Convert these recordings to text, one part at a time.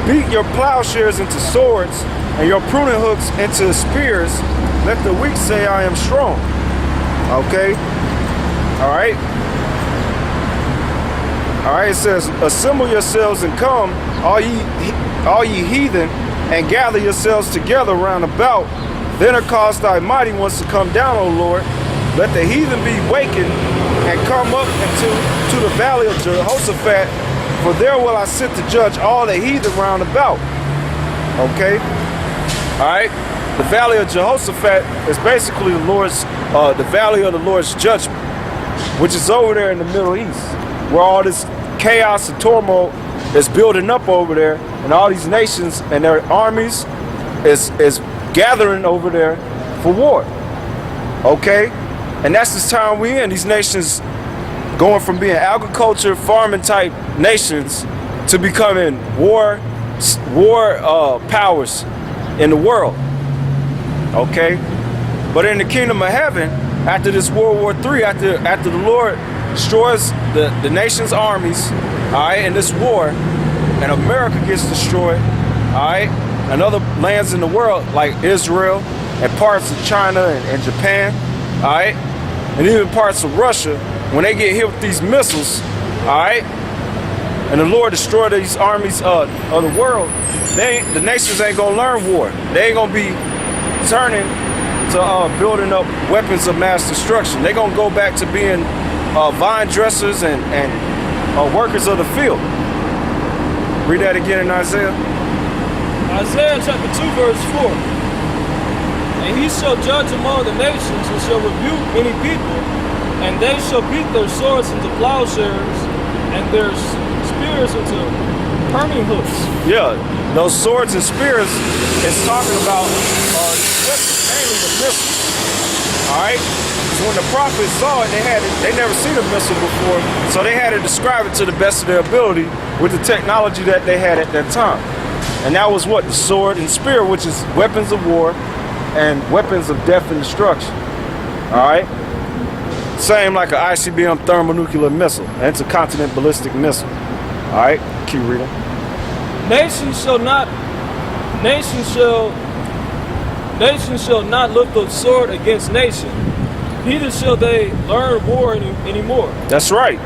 Beat your plowshares into swords and your pruning hooks into spears. Let the weak say, I am strong. Okay? All right? All right, it says, assemble yourselves and come, all ye heathen, and gather yourselves together round about. Then are caused thy mighty ones to come down, O Lord. Let the heathen be wakened and come up into the valley of Jehoshaphat, for there will I sit to judge all the heathen round about. Okay? All right? The valley of Jehoshaphat is basically the valley of the Lord's judgment, which is over there in the Middle East, where all this chaos and turmoil is building up over there, and all these nations and their armies is gathering over there for war. Okay? And that's this time we in. These nations going from being agriculture, farming type nations to becoming war powers in the world. Okay? But in the kingdom of heaven, after this World War III, after the Lord destroys the nation's armies, all right, in this war, and America gets destroyed, all right, and other lands in the world like Israel and parts of China and Japan, all right, and even parts of Russia, when they get hit with these missiles, all right, and the Lord destroyed these armies of the world, the nations ain't gonna learn war. They ain't gonna be turning to building up weapons of mass destruction. They're gonna go back to being vine dressers and workers of the field. Read that again in Isaiah. Isaiah chapter 2 verse 4. And he shall judge among the nations and shall rebuke many people, and they shall beat their swords into plowshares and their spears into pruning hooks. Yeah, those swords and spears is talking about mainly the missiles. All right? Because when the prophets saw it, they never seen a missile before, so they had to describe it to the best of their ability with the technology that they had at that time. And that was what? The sword and spear, which is weapons of war and weapons of death and destruction. All right? Same like an ICBM thermonuclear missile, an intercontinental ballistic missile. All right? Keep reading. Nation shall not lift up sword against nation, neither shall they learn war anymore. That's right.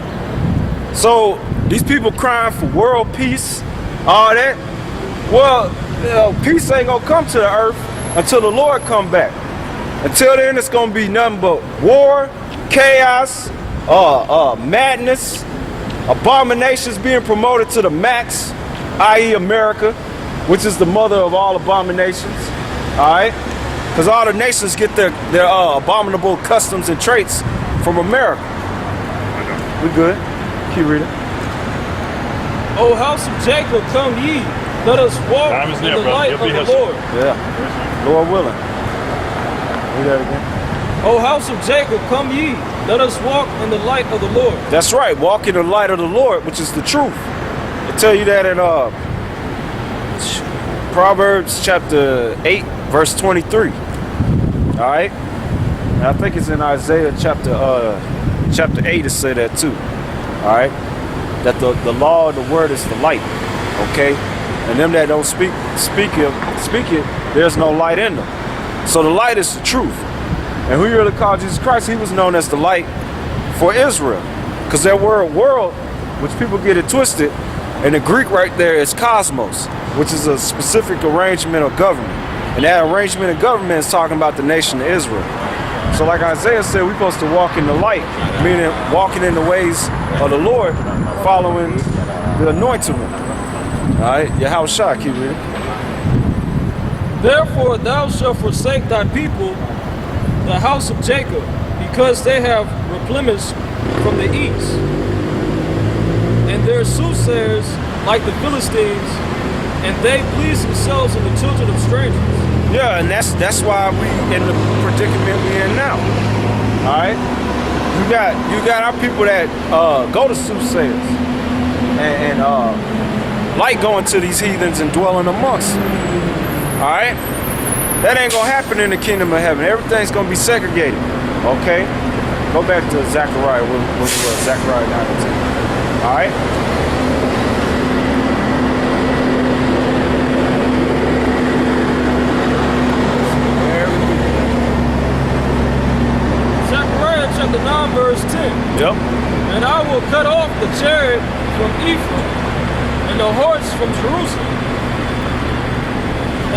So these people crying for world peace, all that. Well, peace ain't gonna come to the earth until the Lord come back. Until then, it's gonna be nothing but war, chaos, madness, abominations being promoted to the max, i.e. America, which is the mother of all abominations. All right? Because all the nations get their abominable customs and traits from America. We good. Keep reading. O house of Jacob, come ye, let us walk in the light of the Lord. Yeah, Lord willing. Read that again. O house of Jacob, come ye, let us walk in the light of the Lord. That's right, walk in the light of the Lord, which is the truth. I tell you that in Proverbs chapter 8, verse 23. All right? And I think it's in Isaiah chapter 8 to say that too. All right? That the law of the word is the light. Okay? And them that don't speak it, there's no light in them. So the light is the truth. And who you really call Jesus Christ, he was known as the light for Israel. Because that word world, which people get it twisted, in the Greek right there is cosmos, which is a specific arrangement of government. And that arrangement of government is talking about the nation of Israel. So like Isaiah said, we're supposed to walk in the light, meaning walking in the ways of the Lord, following the anointed one. All right, Yahushua, keep reading. Therefore thou shalt forsake thy people, the house of Jacob, because they have replenished from the east, and their soothsayers like the Philistines, and they please themselves in the children of strangers. Yeah, and that's why we in the predicament we in now. All right, you got our people that go to soothsayers and like going to these heathens and dwelling amongst them. All right, that ain't gonna happen in the kingdom of heaven. Everything's gonna be segregated. Okay, go back to Zechariah, Zechariah 9 and 10. All right. the horse from Jerusalem.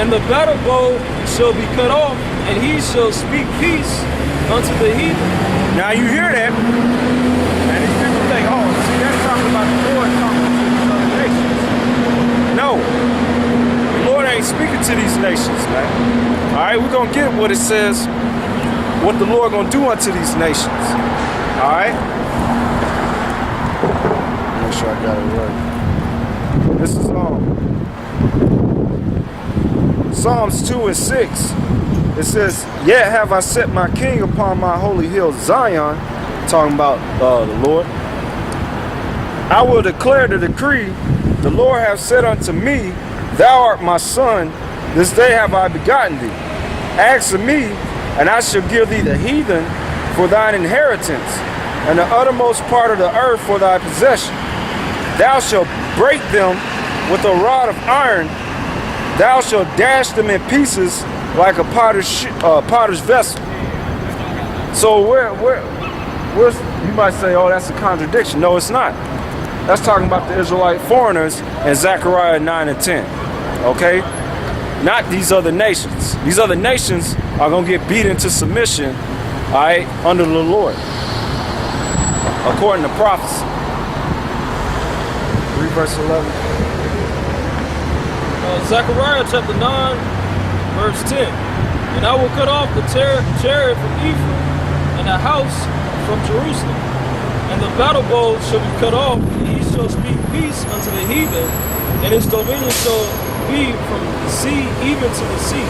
And the battle bow shall be cut off, and he shall speak peace unto the heathen. Now you hear that, and these people think, oh, see, that's talking about the Lord talking to these other nations. No, the Lord ain't speaking to these nations, man. All right, we're going to get what it says, what the Lord going to do unto these nations. All right? Make sure I got it right. This is Psalms 2 and 6. It says, yet have I set my king upon my holy hill Zion, talking about the Lord. I will declare the decree, the Lord hath said unto me, thou art my son, this day have I begotten thee. Ask of me, and I shall give thee the heathen for thine inheritance, and the uttermost part of the earth for thy possession. Thou shalt break them with a rod of iron, thou shalt dash them in pieces like a potter's vessel. So where's, you might say, oh, that's a contradiction. No, it's not. That's talking about the Israelite foreigners in Zechariah 9 and 10. Okay? Not these other nations. These other nations are going to get beat into submission, all right, under the Lord, according to prophecy. Read verse 11. Zechariah chapter 9, verse 10. And I will cut off the chariot from Ephraim, and the house from Jerusalem. And the battle bow shall be cut off, and he shall speak peace unto the heathen, and his dominion shall be from the sea even to the sea.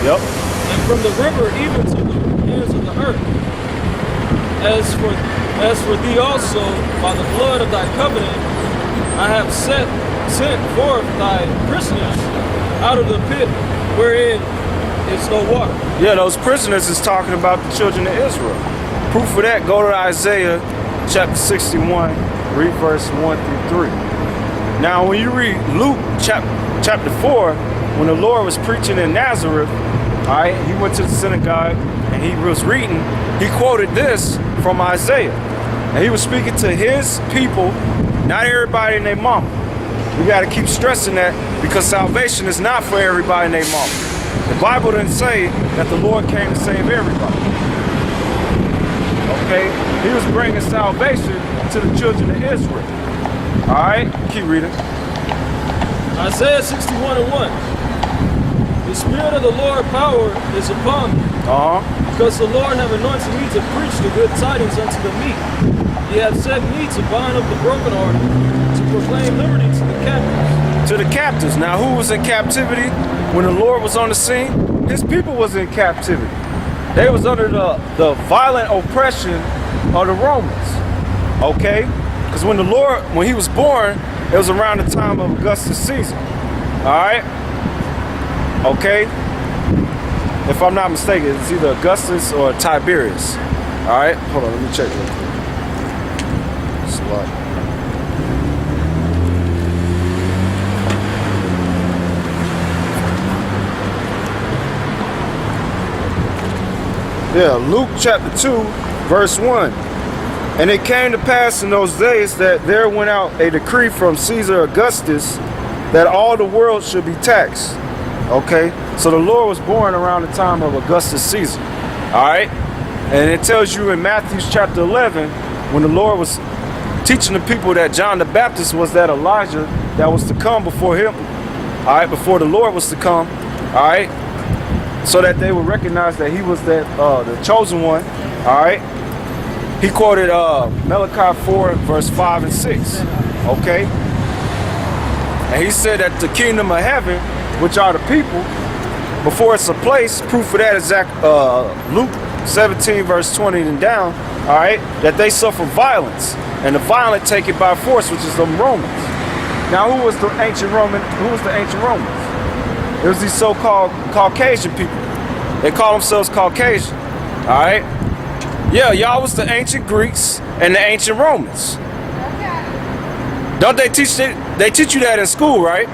Yep. And from the river even to the ends of the earth. As for thee also, by the blood of thy covenant, I have sent forth thy prisoners out of the pit wherein is no water. Yeah, those prisoners is talking about the children of Israel. Proof of that, go to Isaiah chapter 61, read verse 1 through 3. Now, when you read Luke chapter 4, when the Lord was preaching in Nazareth, all right, he went to the synagogue and he was reading, he quoted this from Isaiah. And he was speaking to his people, not everybody and their mama. We got to keep stressing that, because salvation is not for everybody and their mama. The Bible didn't say that the Lord came to save everybody. Okay? He was bringing salvation to the children of Israel. All right? Keep reading. Isaiah 61 and 1. The Spirit of the Lord power is upon me, because the Lord have anointed me to preach the good tidings unto the meek. He hath set me to bind up the brokenhearted, to proclaim liberty to the captives. To the captives. Now, who was in captivity when the Lord was on the scene? His people was in captivity. They was under the violent oppression of the Romans. Okay? Because when he was born, it was around the time of Augustus Caesar. All right? Okay? If I'm not mistaken, it's either Augustus or Tiberius. All right? Hold on, let me check real quick. Slide. Yeah, Luke chapter 2, verse 1. And it came to pass in those days that there went out a decree from Caesar Augustus that all the world should be taxed. Okay, so the Lord was born around the time of Augustus Caesar. All right, and it tells you in Matthew chapter 11, when the Lord was teaching the people that John the Baptist was that Elijah that was to come before him. All right, before the Lord was to come. All right, so that they would recognize that he was that the chosen one. All right, he quoted Malachi 4 verse 5 and 6. Okay, and he said that the kingdom of heaven, which are the people, before it's a place, proof of that is Luke 17 verse 20 and down, all right, that they suffer violence, and the violent take it by force, which is the Romans. Now, who was the ancient Romans? It was these so-called Caucasian people. They call themselves Caucasian, all right? Yeah, y'all was the ancient Greeks and the ancient Romans. Don't they teach you that in school, right?